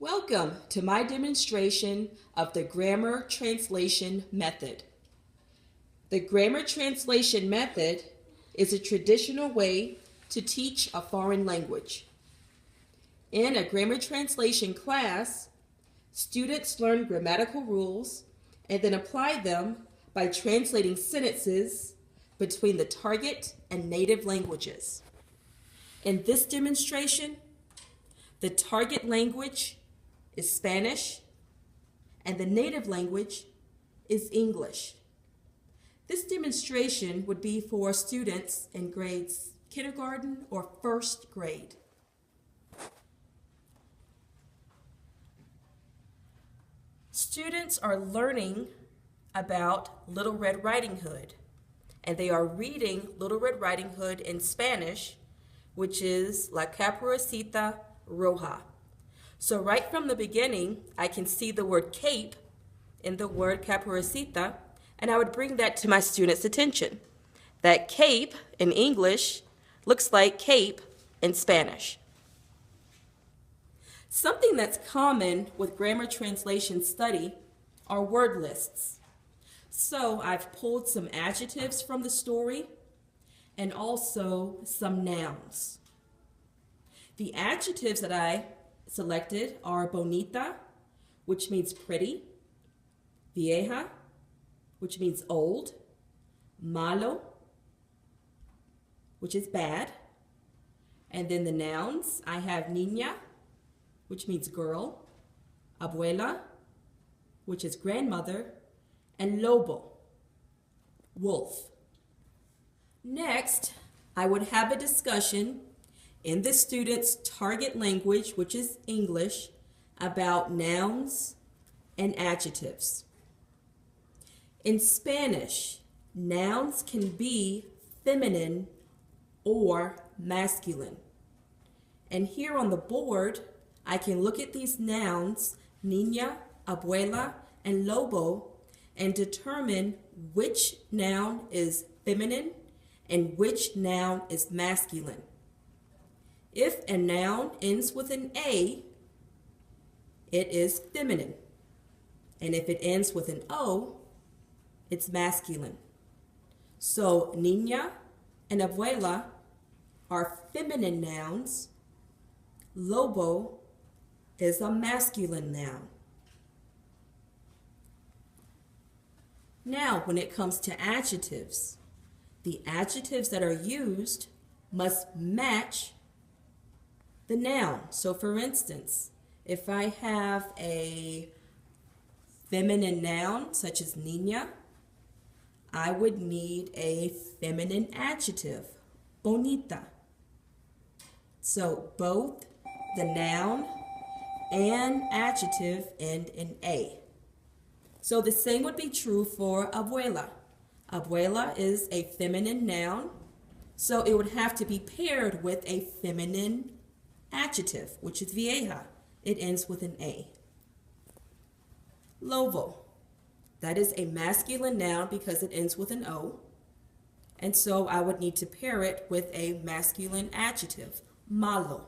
Welcome to my demonstration of the grammar translation method. The grammar translation method is a traditional way to teach a foreign language. In a grammar translation class, students learn grammatical rules and then apply them by translating sentences between the target and native languages. In this demonstration, the target language is Spanish and the native language is English. This demonstration would be for students in grades kindergarten or first grade. Students are learning about Little Red Riding Hood, and they are reading Little Red Riding Hood in Spanish, which is La Caperucita Roja. So right from the beginning, I can see the word cape in the word caperucita, and I would bring that to my students' attention. That cape in English looks like cape in Spanish. Something that's common with grammar translation study are word lists. So I've pulled some adjectives from the story and also some nouns. The adjectives that I selected are bonita, which means pretty, vieja, which means old, malo, which is bad, and then the nouns, I have niña, which means girl, abuela, which is grandmother, and lobo, wolf. Next, I would have a discussion in the student's target language, which is English, about nouns and adjectives. In Spanish, nouns can be feminine or masculine. And here on the board, I can look at these nouns, niña, abuela, and lobo, and determine which noun is feminine and which noun is masculine. If a noun ends with an A, it is feminine. And if it ends with an O, it's masculine. So niña and abuela are feminine nouns. Lobo is a masculine noun. Now, when it comes to adjectives, the adjectives that are used must match the noun. So for instance, if I have a feminine noun such as niña, I would need a feminine adjective, bonita. So both the noun and adjective end in A. So the same would be true for abuela. Abuela is a feminine noun, so it would have to be paired with a feminine adjective, which is vieja. It ends with an A. Lobo. That is a masculine noun because it ends with an O. And so I would need to pair it with a masculine adjective, malo.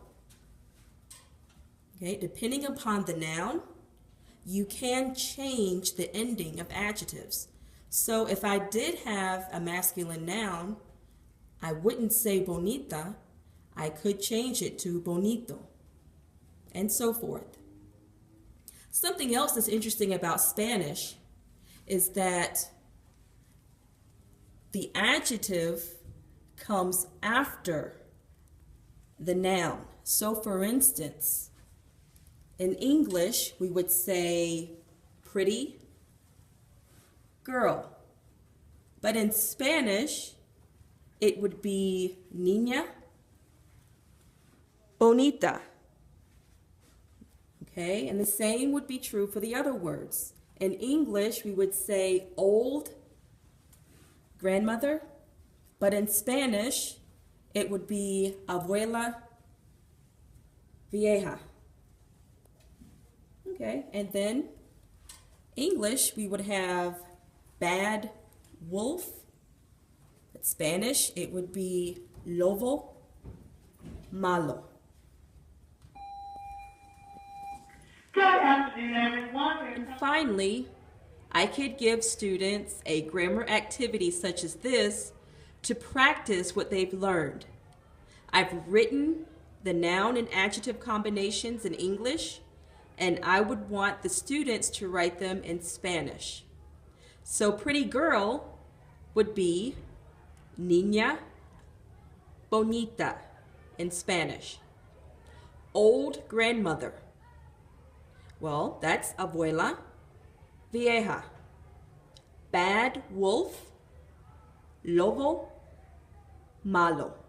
Okay, depending upon the noun, you can change the ending of adjectives. So if I did have a masculine noun, I wouldn't say bonita. I could change it to bonito, and so forth. Something else that's interesting about Spanish is that the adjective comes after the noun. So for instance, in English, we would say pretty girl. But in Spanish, it would be niña bonita. Okay, and the same would be true for the other words. In English, we would say old grandmother, but in Spanish, it would be abuela vieja. Okay, and then English, we would have bad wolf. In Spanish, it would be lobo malo. Good afternoon, everyone. And finally, I could give students a grammar activity such as this to practice what they've learned. I've written the noun and adjective combinations in English, and I would want the students to write them in Spanish. So pretty girl would be niña bonita in Spanish. Old grandmother, well, that's abuela vieja. Bad wolf, lobo malo.